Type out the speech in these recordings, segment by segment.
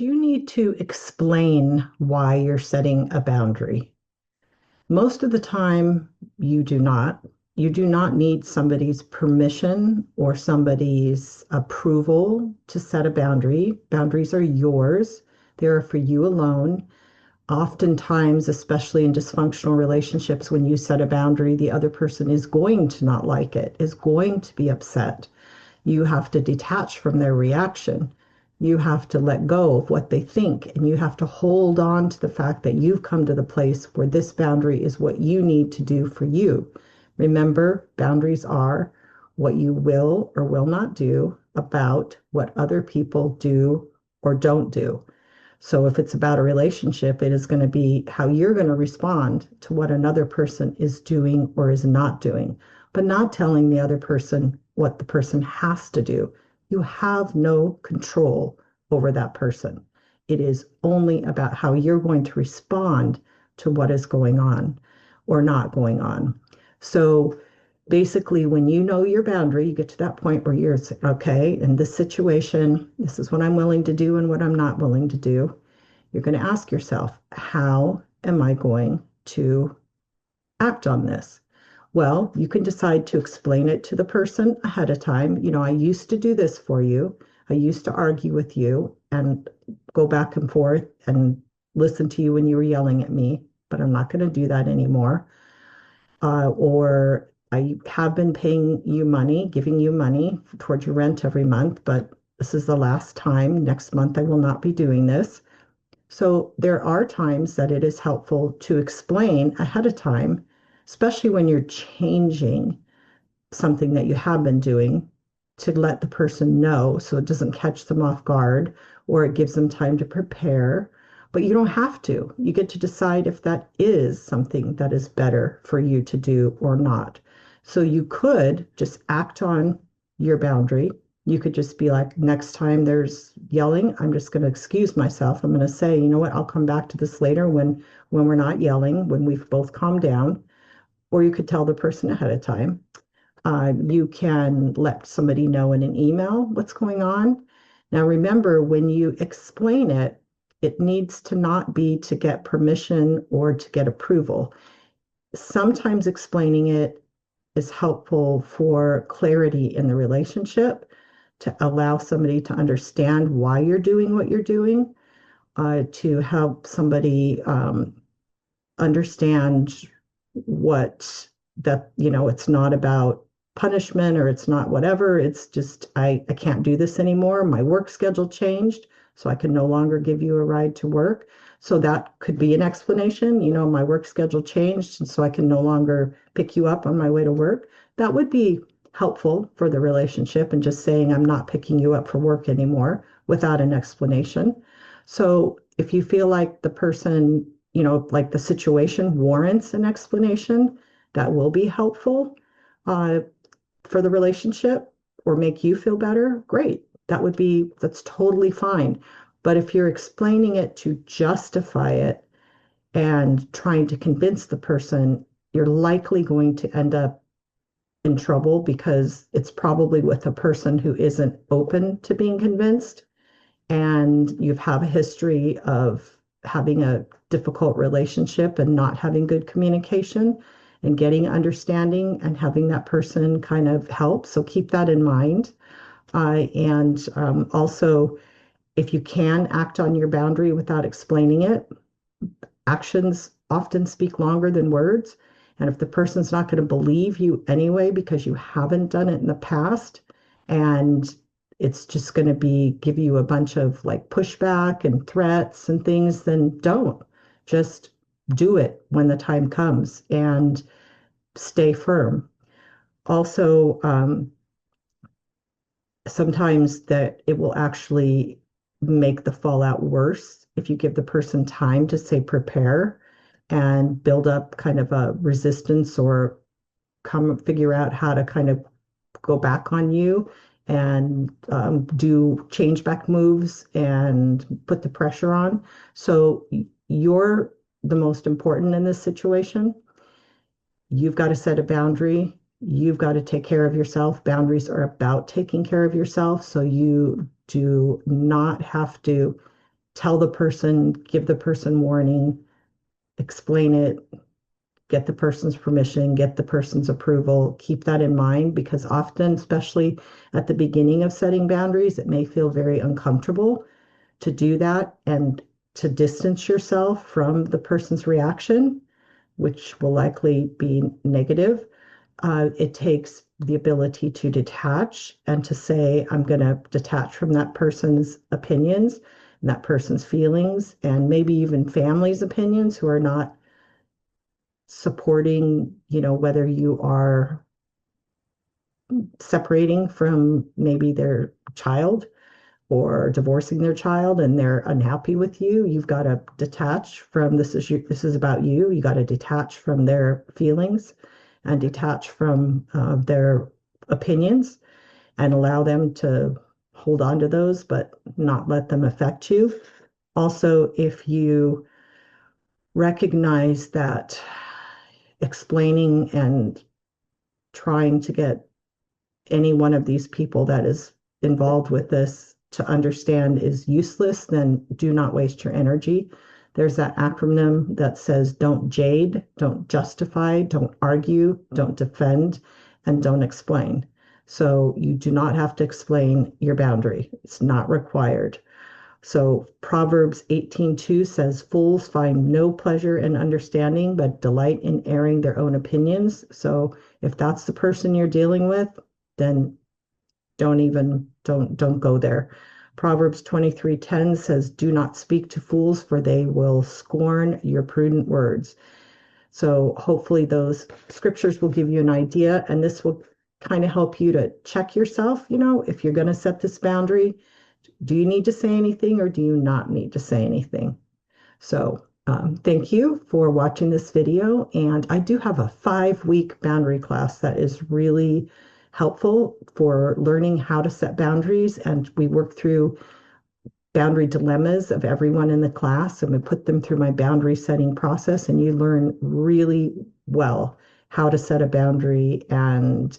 Do you need to explain why you're setting a boundary? Most of the time, you do not. You do not need somebody's permission or somebody's approval to set a boundary. Boundaries are yours, they are for you alone. Oftentimes, especially in dysfunctional relationships, when you set a boundary, the other person is going to not like it, is going to be upset. You have to detach from their reaction. You have to let go of what they think, and you have to hold on to the fact that you've come to the place where this boundary is what you need to do for you. Remember, boundaries are what you will or will not do about what other people do or don't do. So if it's about a relationship, it is going to be how you're going to respond to what another person is doing or is not doing, but not telling the other person what the person has to do. You have no control over that person. It is only about how you're going to respond to what is going on or not going on. So basically, when you know your boundary, you get to that point where you're okay, in this situation, this is what I'm willing to do and what I'm not willing to do. You're going to ask yourself, how am I going to act on this? Well, you can decide to explain it to the person ahead of time. I used to do this for you. I used to argue with you and go back and forth and listen to you when you were yelling at me, but I'm not going to do that anymore. Or I have been paying you money, giving you money towards your rent every month, but this is the last time. Next month, I will not be doing this. So there are times that it is helpful to explain ahead of time, especially when you're changing something that you have been doing, to let the person know so it doesn't catch them off guard or it gives them time to prepare. But you don't have to. You get to decide if that is something that is better for you to do or not. So you could just act on your boundary. You could just be like, next time there's yelling, I'm just going to excuse myself. I'm going to say, you know what, I'll come back to this later when we're not yelling, when we've both calmed down. Or you could tell the person ahead of time. You can let somebody know in an email what's going on. Now, remember, when you explain it, it needs to not be to get permission or to get approval. Sometimes explaining it is helpful for clarity in the relationship, to allow somebody to understand why you're doing what you're doing, to help somebody understand what that, it's not about punishment or it's not whatever. It's just, I can't do this anymore. My work schedule changed, so I can no longer give you a ride to work. So that could be an explanation. My work schedule changed, and so I can no longer pick you up on my way to work. That would be helpful for the relationship, and just saying, I'm not picking you up for work anymore without an explanation. So if you feel like the person, like the situation warrants an explanation, that will be helpful uh, for the relationship or make you feel better. Great. That's totally fine. But if you're explaining it to justify it and trying to convince the person, you're likely going to end up in trouble, because it's probably with a person who isn't open to being convinced, and you have a history of having a difficult relationship and not having good communication and getting understanding and having that person kind of help. So keep that in mind. And also, if you can act on your boundary without explaining it, actions often speak longer than words. And if the person's not going to believe you anyway because you haven't done it in the past, and it's just going to be give you a bunch of like pushback and threats and things, then don't. Just do it when the time comes and stay firm. Also, sometimes that it will actually make the fallout worse if you give the person time to say prepare and build up kind of a resistance, or come figure out how to kind of go back on you and do change back moves and put the pressure on. So you're the most important in this situation. You've got to set a boundary. You've got to take care of yourself. Boundaries are about taking care of yourself. So you do not have to tell the person, give the person warning, explain it, get the person's permission, get the person's approval. Keep that in mind because often, especially at the beginning of setting boundaries, it may feel very uncomfortable to do that and to distance yourself from the person's reaction, which will likely be negative. It takes the ability to detach and to say, I'm going to detach from that person's opinions and that person's feelings, and maybe even family's opinions who are not supporting, whether you are separating from maybe their child or divorcing their child and they're unhappy with you. You've got to detach from this is about you. You got to detach from their feelings and detach from their opinions and allow them to hold on to those, but not let them affect you. Also, if you recognize that explaining and trying to get any one of these people that is involved with this to understand is useless, then do not waste your energy. There's that acronym that says don't jade, don't justify, don't argue, don't defend, and don't explain. So you do not have to explain your boundary. It's not required. So Proverbs 18:2 says, fools find no pleasure in understanding, but delight in airing their own opinions. So if that's the person you're dealing with, then don't go there. Proverbs 23:10 says, do not speak to fools, for they will scorn your prudent words. So hopefully those scriptures will give you an idea, and this will kind of help you to check yourself, if you're going to set this boundary. Do you need to say anything or do you not need to say anything? So thank you for watching this video. And I do have a 5-week boundary class that is really helpful for learning how to set boundaries. And we work through boundary dilemmas of everyone in the class and we put them through my boundary setting process. And you learn really well how to set a boundary, and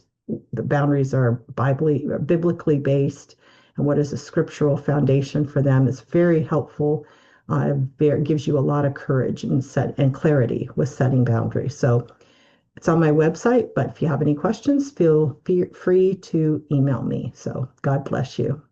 the boundaries are biblically based, and what is a scriptural foundation for them is very helpful. Gives you a lot of courage and clarity with setting boundaries. So it's on my website, but if you have any questions, feel free to email me. So God bless you.